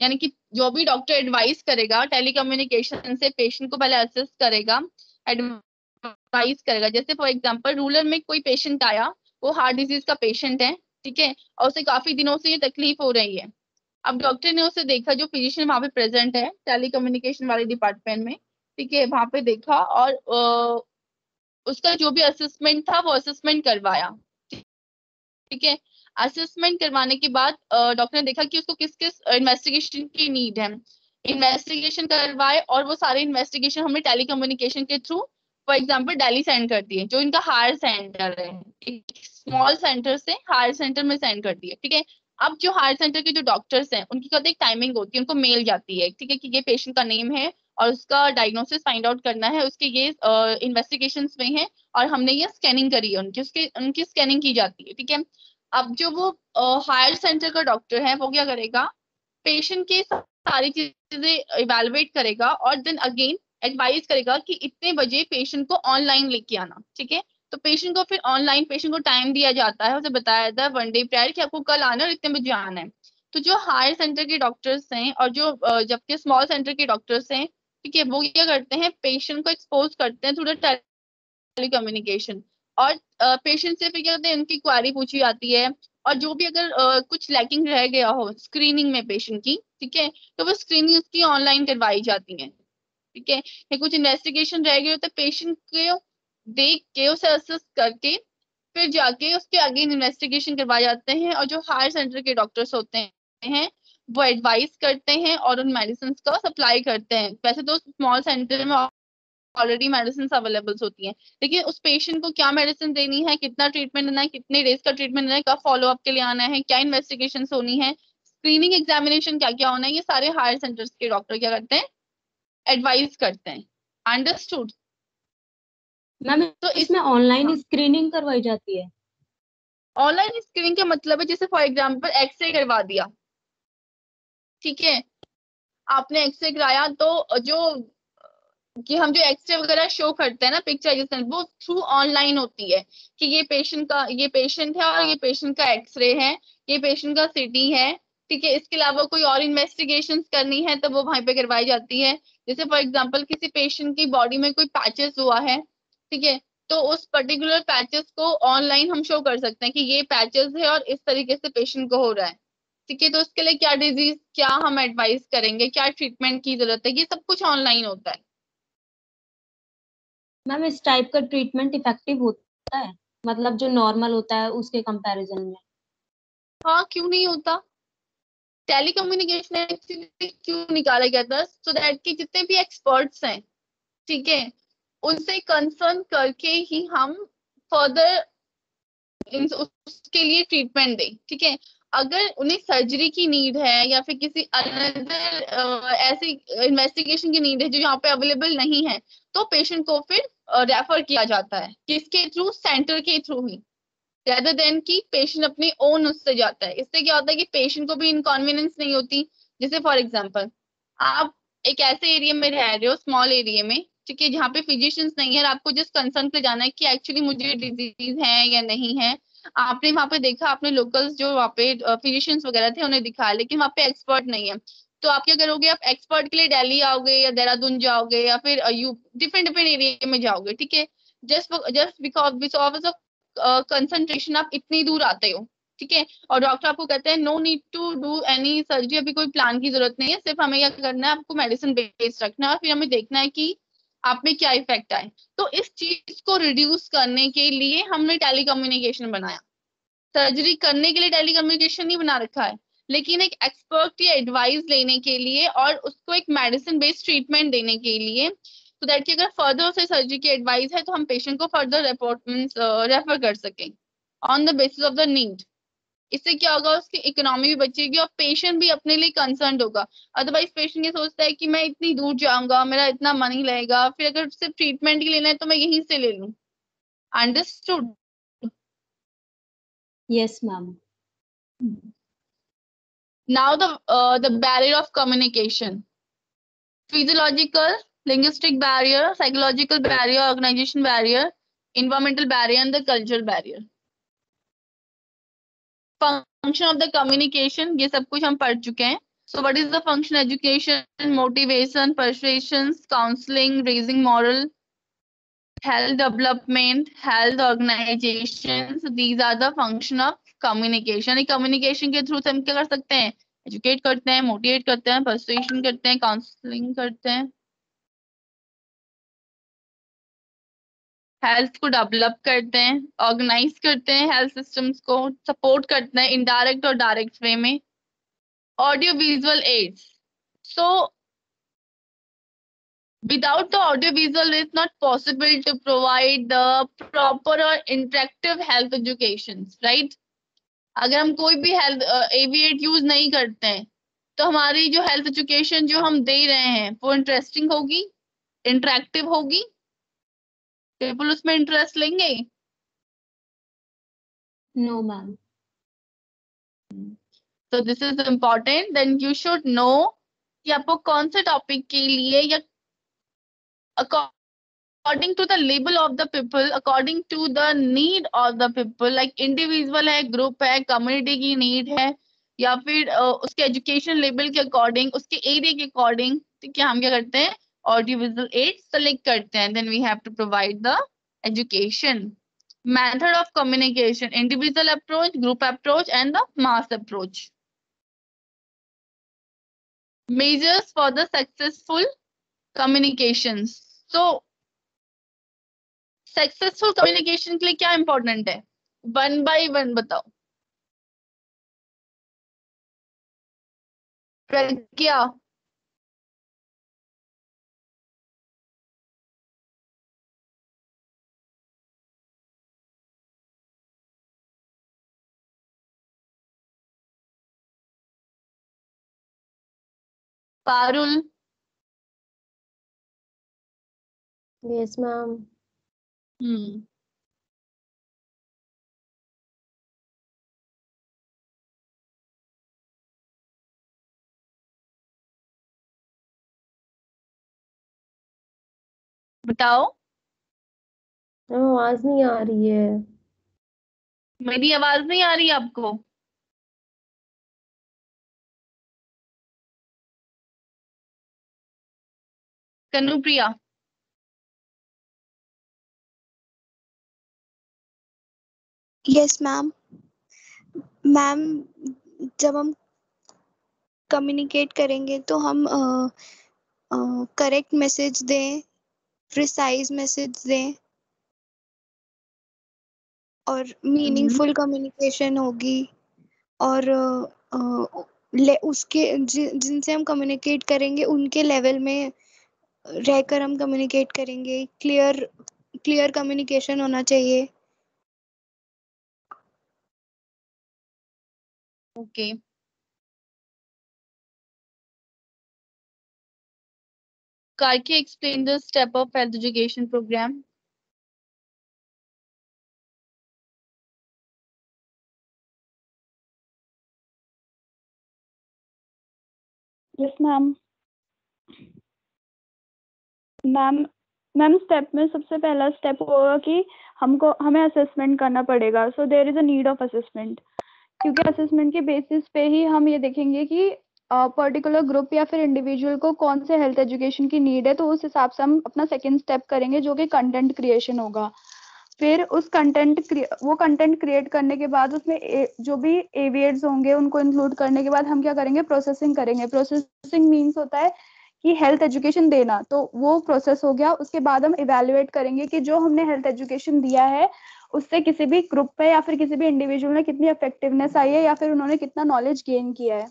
यानी कि जो भी डॉक्टर एडवाइस करेगा टेलीकम्युनिकेशन से, पेशेंट को पहले असेस करेगा, एडवाइस करेगा। जैसे फॉर एग्जांपल रूरल में कोई पेशेंट आया, वो हार्ट डिजीज का पेशेंट है, ठीक है, और उसे काफी दिनों से ये तकलीफ हो रही है। अब डॉक्टर ने उसे देखा, जो फिजिशियन वहां पे प्रेजेंट है टेलीकम्युनिकेशन वाले डिपार्टमेंट में, ठीक है, वहां पे देखा और उसका जो भी असेसमेंट था वो असेसमेंट करवाया, ठीक है। असेसमेंट करवाने के बाद डॉक्टर ने देखा कि उसको किस किस इन्वेस्टिगेशन की नीड है, इन्वेस्टिगेशन करवाए, और वो सारे इन्वेस्टिगेशन हमने टेलीकम्युनिकेशन के through for example Delhi send कर दिए, जो इनका हायर सेंटर है, एक स्मॉल सेंटर से हायर सेंटर में सेंड कर दिए, ठीक है। अब जो हायर सेंटर के जो डॉक्टर्स हैं, उनकी कहते एक टाइमिंग होती है, उनको मेल जाती है, ठीक है, कि ये पेशेंट का नेम है और उसका डायग्नोसिस फाइंड आउट करना है, उसके ये इन्वेस्टिगेशंस में है, और हमने ये स्कैनिंग करी है उनकी, उसकी उनकी स्कैनिंग की जाती है, ठीक है। अब जो वो हायर सेंटर का डॉक्टर है, वो क्या करेगा, पेशेंट की सारी चीजें इवेलुएट करेगा और देन अगेन एडवाइस करेगा कि इतने बजे पेशेंट को ऑनलाइन लेके आना, ठीक है। तो पेशेंट को फिर ऑनलाइन पेशेंट को टाइम दिया जाता है, उसे बताया जाता है 1 डे प्रायर कि आपको कल आना है और इतने बजे आना है। तो जो हायर सेंटर के डॉक्टर्स हैं और जो जबकि स्मॉल सेंटर के डॉक्टर्स हैं, ठीक है, वो क्या करते हैं, पेशेंट को एक्सपोज करते हैं थ्रू द टेलीकम्युनिकेशन, और पेशेंट से फिर क्या होता है, उनकी क्वारी पूछी जाती है, और जो भी अगर कुछ लैकिंग रह गया हो स्क्रीनिंग में पेशेंट की, ठीक है, तो वो स्क्रीनिंग उसकी ऑनलाइन करवाई जाती है, ठीक है। या कुछ इन्वेस्टिगेशन रह गए तो पेशेंट को देख के उसे असेस करके फिर जाके उसके आगे इन्वेस्टिगेशन करवाए जाते हैं, और जो हायर सेंटर के डॉक्टर्स होते हैं वो एडवाइस करते हैं और उन मेडिसिन का सप्लाई करते हैं। वैसे तो स्मॉल सेंटर में ऑलरेडी मेडिसिन अवेलेबल होती हैं, लेकिन उस पेशेंट को क्या मेडिसिन देनी है, कितना ट्रीटमेंट देना है, कितने डेज का ट्रीटमेंट देना है, कब फॉलो अप के लिए आना है, क्या इन्वेस्टिगेशन होनी है, स्क्रीनिंग एग्जामिनेशन क्या क्या होना है, ये सारे हायर सेंटर्स के डॉक्टर क्या करते हैं, एडवाइस करते हैं। अंडरस्टूड मैम तो इसमें ऑनलाइन स्क्रीनिंग करवाई जाती है? ऑनलाइन स्क्रीनिंग का मतलब है, जैसे फॉर एग्जांपल एक्सरे करवा दिया, ठीक है, आपने एक्सरे कराया, तो जो कि हम जो एक्सरे वगैरह शो करते हैं ना, पिक्चराइजेशन, वो थ्रू ऑनलाइन होती है, कि ये पेशेंट है और ये पेशेंट का एक्सरे है, ये पेशेंट का सीटी है, ठीक है। इसके अलावा कोई और इन्वेस्टिगेशन करनी है तो वो वहां पे करवाई जाती है। जैसे फॉर एग्जांपल किसी पेशेंट की बॉडी में कोई पैचेस हुआ है, ठीक है, तो उस पर्टिकुलर पैचेस को ऑनलाइन हम शो कर सकते हैं कि ये पैचेस है और इस तरीके से पेशेंट को हो रहा है, ठीक है। तो उसके लिए क्या डिजीज, क्या हम एडवाइस करेंगे, क्या ट्रीटमेंट की जरूरत है, ये सब कुछ ऑनलाइन होता है। मैम इस टाइप का ट्रीटमेंट इफेक्टिव होता है, मतलब जो नॉर्मल होता है उसके कंपैरिजन में? हाँ, क्यों नहीं होता। टेलीकम्युनिकेशन एक्चुअली क्यों निकाला गया था, सो दैट कि जितने भी एक्सपर्ट्स हैं, ठीक है, उनसे कंसर्न करके ही हम फर्दर उसके लिए ट्रीटमेंट दें, ठीक है। अगर उन्हें सर्जरी की नीड है या फिर किसी अनदर ऐसी इन्वेस्टिगेशन की नीड है जो यहाँ पे अवेलेबल नहीं है, तो पेशेंट को फिर रेफर किया जाता है, किसके थ्रू, सेंटर के थ्रू ही, rather देन कि पेशेंट अपने ओन उससे जाता है। इससे क्या होता है कि पेशेंट को भी इनकॉन्वीनियंस नहीं होती, जैसे फॉर एग्जाम्पल आप एक ऐसे एरिया में रह रहे हो, स्मॉल एरिया में, ठीक है, जहाँ पे फिजिशियंस नहीं है, और आपको जस्ट कंसर्न पे जाना है कि एक्चुअली मुझे डिजीज है या नहीं है। आपने वहाँ पे देखा, आपने लोकल्स जो वहाँ पे फिजिशियंस वगैरह थे उन्हें दिखाया, लेकिन वहाँ पे एक्सपर्ट नहीं है। तो आप क्या करोगे, आप एक्सपर्ट के लिए दिल्ली आओगे या देहरादून जाओगे या फिर यू डिफरेंट डिफरेंट एरिया में जाओगे, ठीक है। जस्ट बिकॉज ऑफ कंसंट्रेशन आप इतनी दूर आते हो, ठीक है, और डॉक्टर आपको कहते हैं no need to do any surgery, अभी कोई प्लान की जरूरत नहीं है, सिर्फ हमें क्या करना है, आपको मेडिसिन बेस्ड रखना है और फिर हमें देखना है कि आप में क्या इफेक्ट आए। तो इस चीज को रिड्यूस करने के लिए हमने टेलीकम्युनिकेशन बनाया। सर्जरी करने के लिए टेलीकम्युनिकेशन नहीं बना रखा है, लेकिन एक एक्सपर्ट की एडवाइस लेने के लिए और उसको एक मेडिसिन बेस्ड ट्रीटमेंट देने के लिए, तो दैट कि अगर फर्दर से सर्जरी की एडवाइस है तो हम पेशेंट को फर्दर रिपोर्ट रेफर कर सकें on the basis of the need. इससे क्या होगा, उसकी इकोनॉमी भी बचेगी और पेशेंट भी अपने लिए कंसर्न होगा। अदरवाइज पेशेंट ये सोचता है कि मैं इतनी दूर जाऊंगा, मेरा इतना मनी लगेगा, फिर अगर सिर्फ ट्रीटमेंट ही लेना है तो मैं यहीं से ले लूं। Understood? Yes, ma'am. Now the barrier of communication: physiological, linguistic barrier, psychological barrier, organization barrier, environmental barrier, and the cultural barrier. Function of the communication, ये सब कुछ हम पढ़ चुके हैं. So what is the function? Education, motivation, persuasions, counseling, raising moral, health development, health organizations. These are the function of communication. Communication के through हम क्या कर सकते हैं, एजुकेट करते हैं, मोटिवेट करते हैं, परसुएशन करते हैं, काउंसलिंग करते हैं, हेल्थ को डेवलप करते हैं, ऑर्गेनाइज करते हैं, हेल्थ सिस्टम्स को सपोर्ट करते हैं इनडायरेक्ट और डायरेक्ट वे में. Audio visual aids. So without the audio visual it's not possible to provide the proper or interactive health education, right? अगर हम कोई भी हेल्थ एविएट यूज नहीं करते हैं तो हमारी जो हेल्थ एजुकेशन जो हम दे रहे हैं वो इंटरेस्टिंग होगी, इंटरेक्टिव होगी, पीपल उसमें इंटरेस्ट लेंगे? No, ma'am. तो this is important. Then you should know कि आपको कौन से टॉपिक के लिए या according to the label of the people, according to the need of the people, like individual है, group है, community की need है, या फिर उसके एजुकेशन लेवल के अकॉर्डिंग, उसके एरिया के अकॉर्डिंग, ठीक है, हम क्या करते हैं, ऑडियो विजुअल एड सेलेक्ट करते हैं. Then we have to provide the education. Method of communication: individual approach, group approach and the mass approach. Measures for the successful communications. So successful communication के लिए क्या इंपॉर्टेंट है, one by one बताओ. प्रज्ञा. Parul. Yes, ma'am. हम्म. बताओ. आवाज नहीं आ रही है. मेरी आवाज नहीं आ रही आपको? कनुप्रिया. Yes ma'am. मैम, जब हम कम्युनिकेट करेंगे तो हम करेक्ट मैसेज दें, प्रिसाइज मैसेज दें और मीनिंगफुल कम्युनिकेशन होगी. और उसके जिनसे हम कम्युनिकेट करेंगे उनके लेवल में रहकर हम कम्युनिकेट करेंगे. क्लियर कम्युनिकेशन होना चाहिए. Okay. Karki, explain the step of health education program. Yes ma'am. Ma'am step में सबसे पहला स्टेप होगा कि हमें असेसमेंट करना पड़ेगा। So there is a need of assessment, क्योंकि असेसमेंट के बेसिस पे ही हम ये देखेंगे कि पर्टिकुलर ग्रुप या फिर इंडिविजुअल को कौन से हेल्थ एजुकेशन की नीड है। तो उस हिसाब से हम अपना सेकंड स्टेप करेंगे जो कि कंटेंट क्रिएशन होगा। फिर उस कंटेंट क्रिएट करने के बाद उसमें जो भी एविएट्स होंगे उनको इंक्लूड करने के बाद हम क्या करेंगे, प्रोसेसिंग करेंगे। प्रोसेसिंग मीन्स होता है कि हेल्थ एजुकेशन देना, तो वो प्रोसेस हो गया। उसके बाद हम इवेलुएट करेंगे कि जो हमने हेल्थ एजुकेशन दिया है उससे किसी भी ग्रुप पे या फिर किसी भी इंडिविजुअल में कितनी इफेक्टिवनेस आई है या फिर उन्होंने कितना नॉलेज गेन किया है।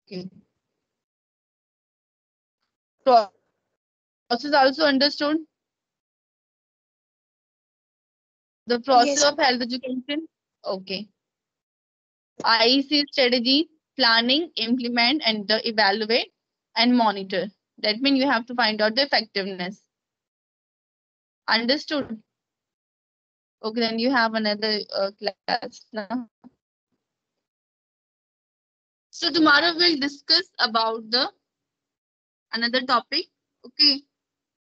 Okay. Process also understood? The process Yes. of health education? Okay. IEC strategy, planning, implement, and evaluate and monitor. That means you have to find out the effectiveness. Understood? Okay, then you have another class now. So tomorrow we'll discuss about the another topic. Okay,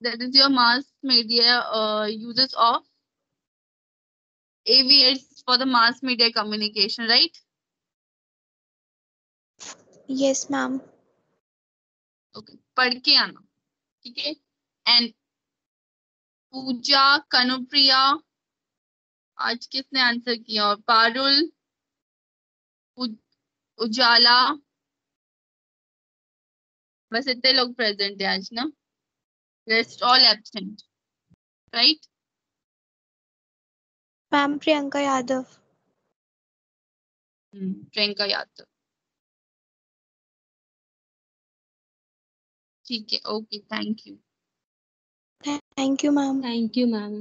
that is your mass media uses of AVS for the mass media communication, right? Yes, ma'am. Okay, पढ़ के आना, ठीक है? And पूजा, कनुप्रिया, आज किसने answer किया? और पारुल, उजाला, बस इतने लोग प्रेजेंट है आज ना, rest all absent, right? Ma'am Priyanka Yadav. Priyanka Yadav, ठीक है। Okay, thank you. Thank you ma'am. Thank you ma'am.